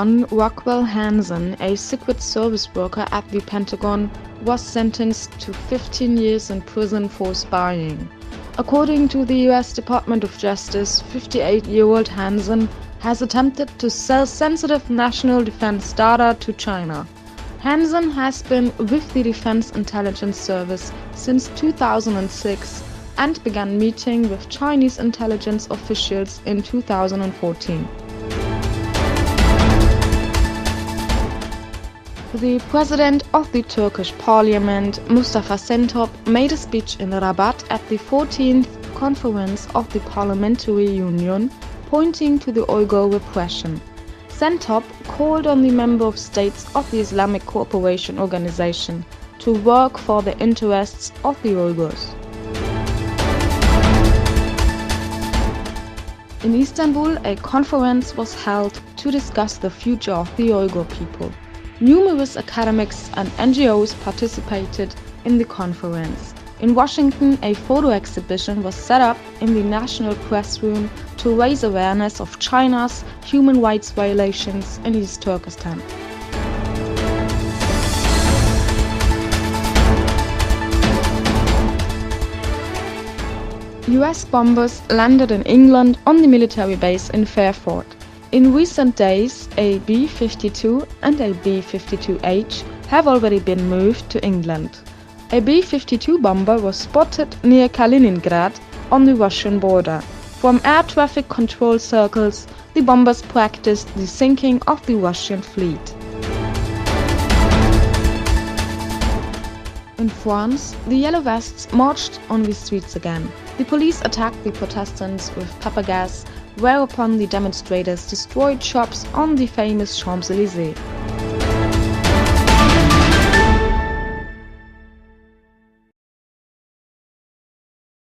John Rockwell Hansen, a Secret Service worker at the Pentagon, was sentenced to 15 years in prison for spying. According to the US Department of Justice, 58-year-old Hansen has attempted to sell sensitive national defense data to China. Hansen has been with the Defense Intelligence Service since 2006 and began meeting with Chinese intelligence officials in 2014. The president of the Turkish parliament, Mustafa Şentop, made a speech in Rabat at the 14th conference of the Parliamentary Union, pointing to the Uyghur repression. Şentop called on the member states of the Islamic Cooperation Organization to work for the interests of the Uyghurs. In Istanbul, a conference was held to discuss the future of the Uyghur people. Numerous academics and NGOs participated in the conference. In Washington, a photo exhibition was set up in the National Press Room to raise awareness of China's human rights violations in East Turkestan. US bombers landed in England on the military base in Fairford. In recent days, a B-52 and a B-52H have already been moved to England. A B-52 bomber was spotted near Kaliningrad on the Russian border. From air traffic control circles, the bombers practiced the sinking of the Russian fleet. In France, the Yellow Vests marched on the streets again. The police attacked the protestants with pepper gas, whereupon the demonstrators destroyed shops on the famous Champs-Élysées.